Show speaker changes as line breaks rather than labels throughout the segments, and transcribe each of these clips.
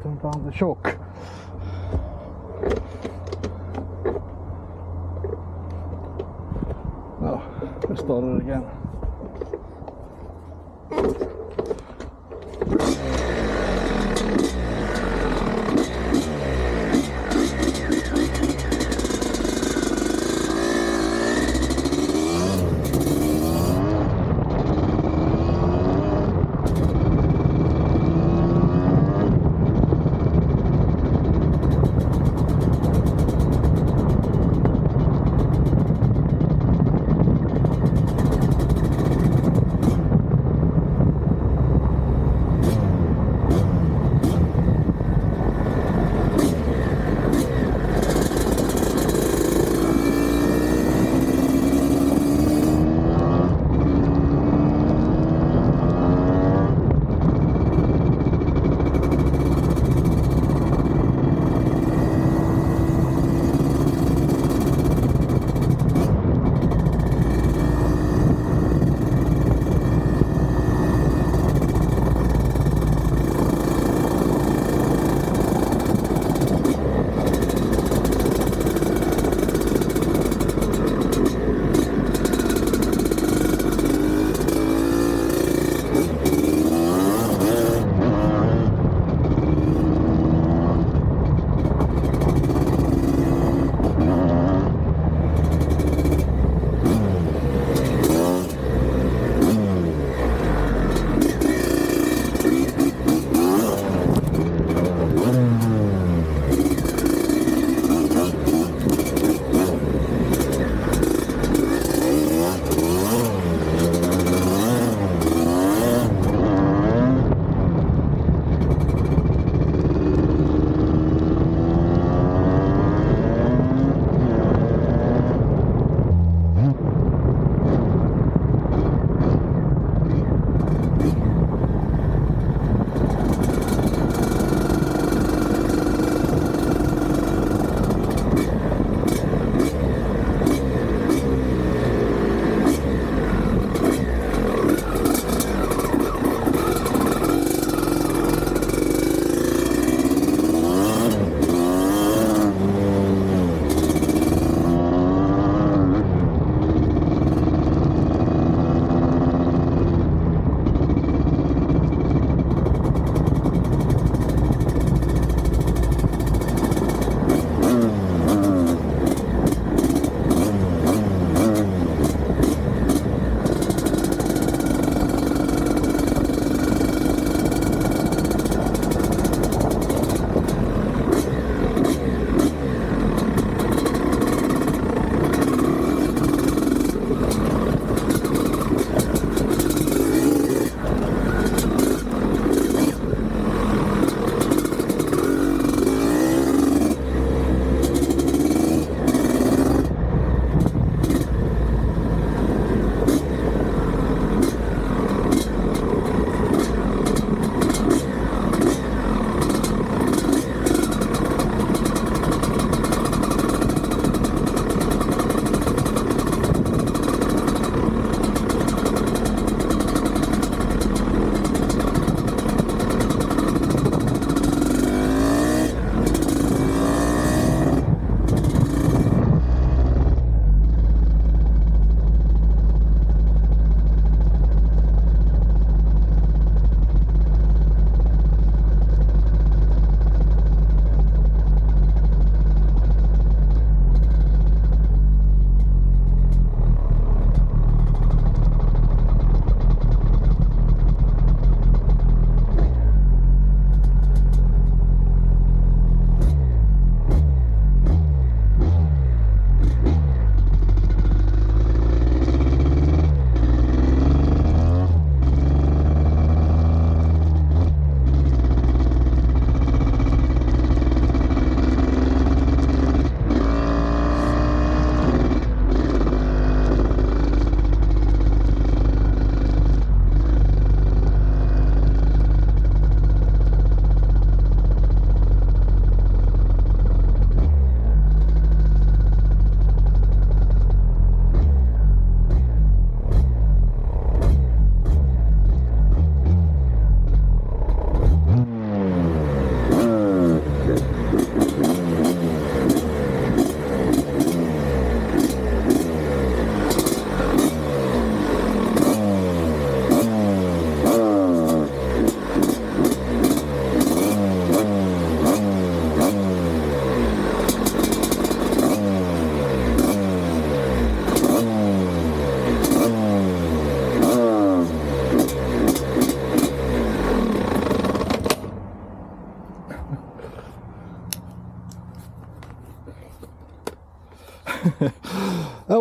turn down the shock. Oh, let's start it again.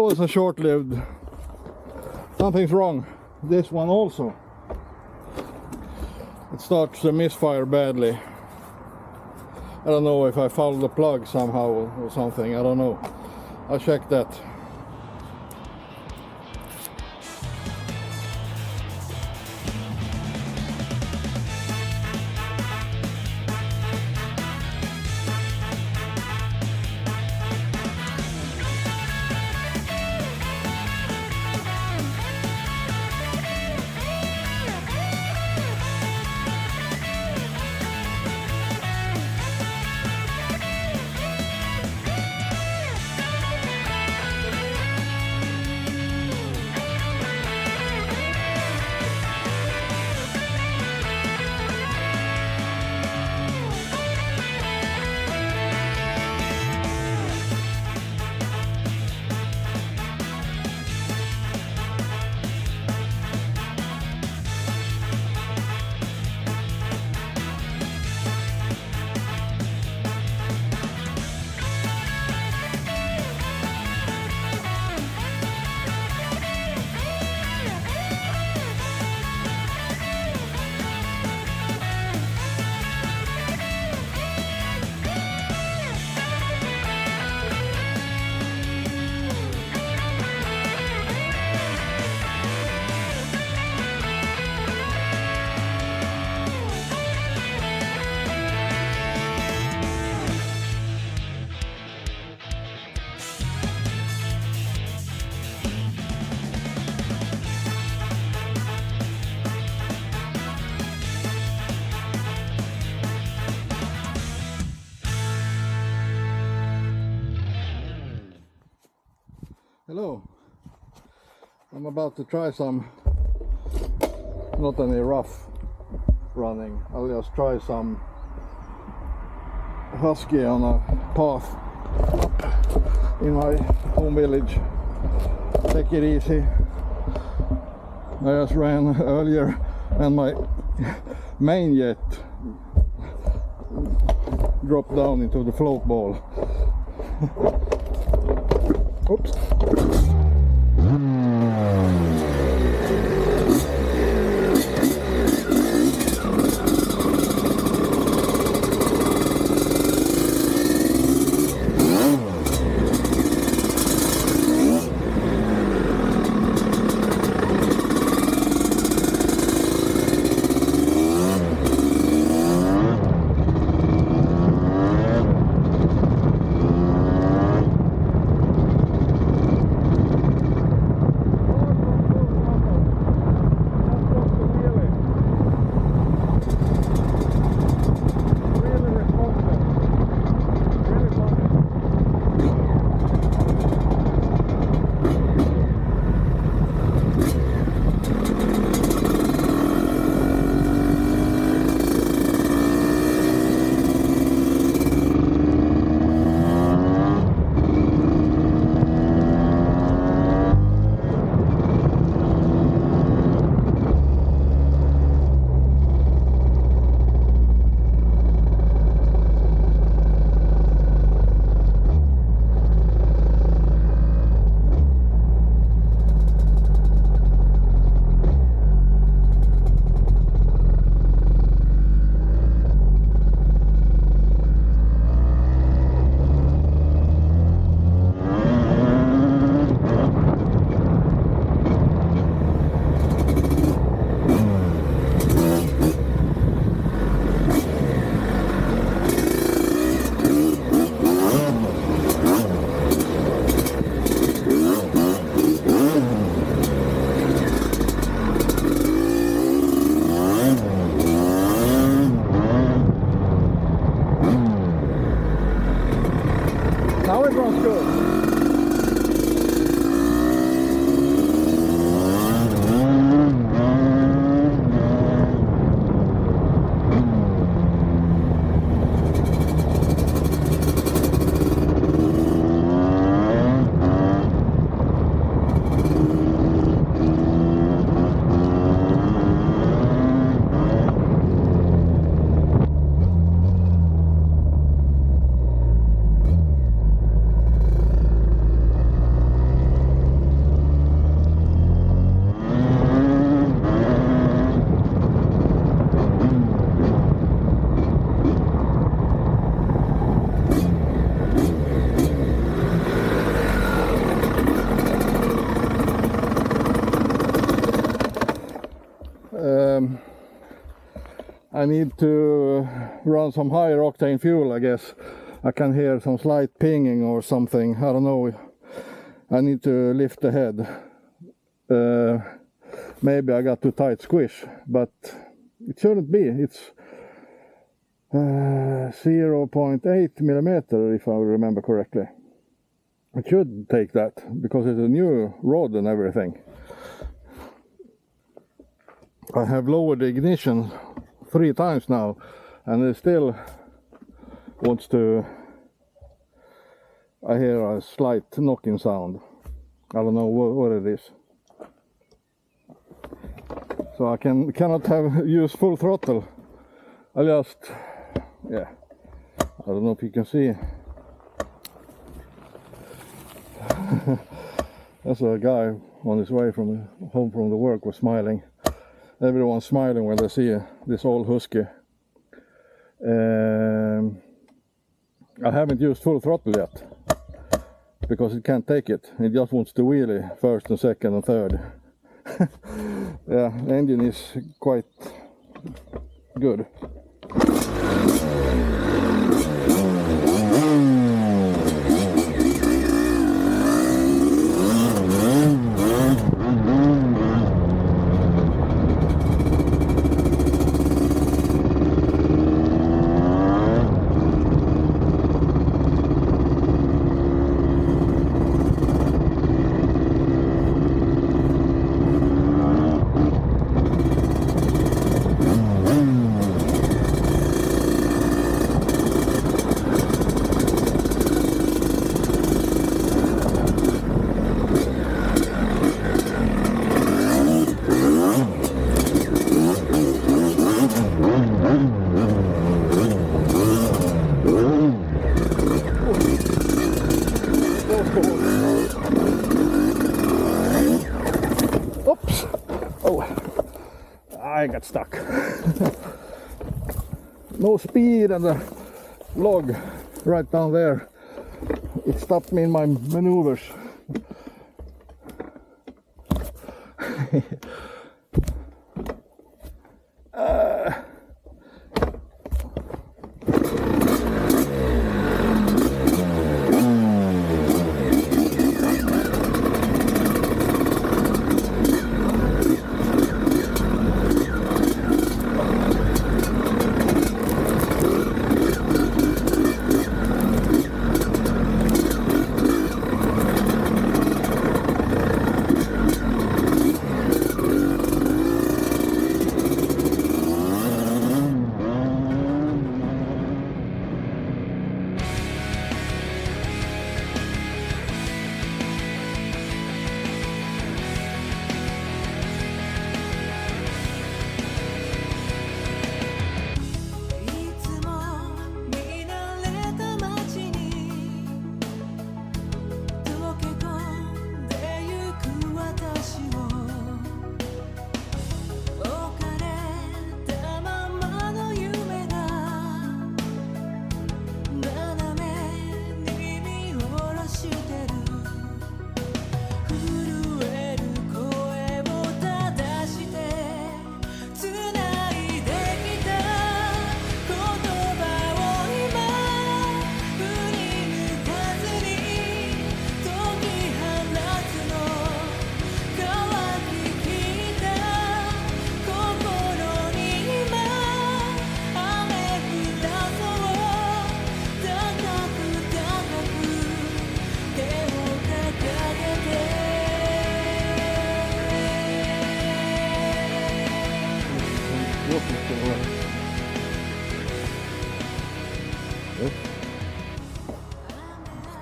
always a short-lived. Something's wrong. This one also. It starts to misfire badly. I don't know if I fouled the plug somehow or something. I don't know. I'll check that. Hello, I'm about to try some, not any rough running, I'll just try some husky on a path in my home village. Take it easy. I just ran earlier and my main jet dropped down into the float ball. Oops. I need to run some higher octane fuel, I guess. I can hear some slight pinging or something, I don't know. I need to lift the head. Maybe I got too tight squish, but it shouldn't be. It's 0.8 millimeter, if I remember correctly. It should take that, because it's a new rod and everything. I have lowered the ignition 3 times now, and it still wants to... I hear a slight knocking sound. I don't know what it is. So I cannot use full throttle. I just... yeah, I don't know if you can see. That's a guy on his way home from the work was smiling. Everyone's smiling when they see this old Husky. I haven't used full throttle yet, because it can't take it. It just wants to wheelie first and second and third. Yeah, the engine is quite good. Oops! Oh, I got stuck. No speed, and the log right down there, it stopped me in my maneuvers.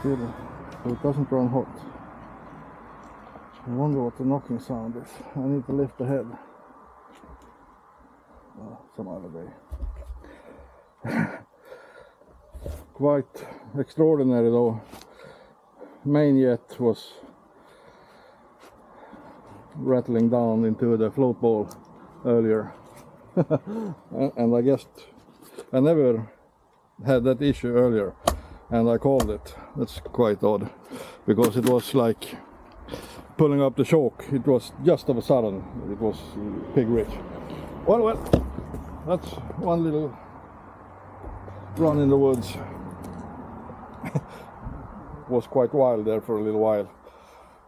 Still, so it doesn't run hot. I wonder what the knocking sound is. I need to lift the head. Some other day. Quite extraordinary though. Main jet was rattling down into the float bowl earlier. And I guess I never had that issue earlier, and I called it. That's quite odd, because it was like pulling up the choke. It was just of a sudden, it was pig rich. Well, that's one little run in the woods. Was quite wild there for a little while.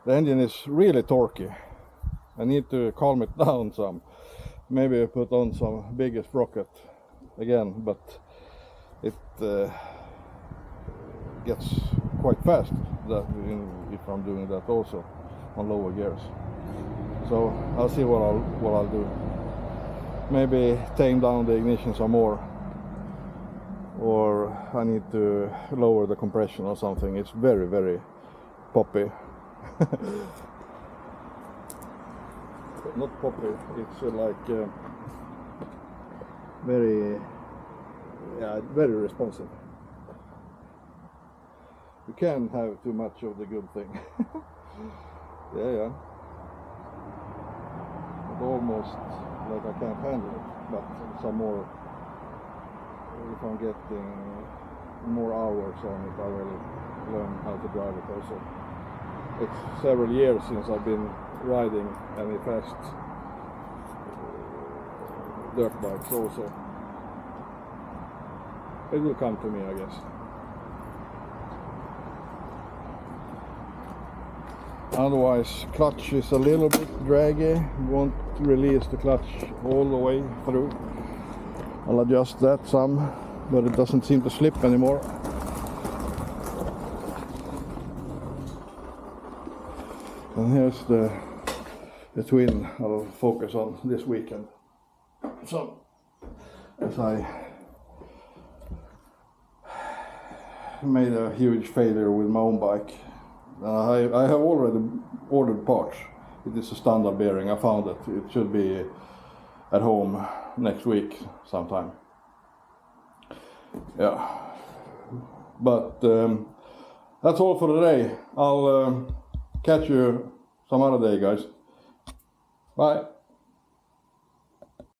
The engine is really torquey. I need to calm it down some. Maybe put on some bigger sprocket again, but it gets quite fast if I'm doing that also on lower gears. So I'll see what I'll do. Maybe tame down the ignition some more, or I need to lower the compression or something. It's very, very poppy. Not poppy, it's like very responsive. You can't have too much of the good thing. yeah. But almost like I can't handle it, but some more. If I'm getting more hours on it, I will learn how to drive it also. It's several years since I've been riding any fast dirt bikes also. It will come to me, I guess. Otherwise, clutch is a little bit draggy. Won't release the clutch all the way through. I'll adjust that some, but it doesn't seem to slip anymore. And here's the twin I'll focus on this weekend. So, as I made a huge failure with my own bike, I have already ordered parts. It is a standard bearing. I found it. It should be at home next week sometime. Yeah, but that's all for today. I'll catch you some other day, guys. Bye.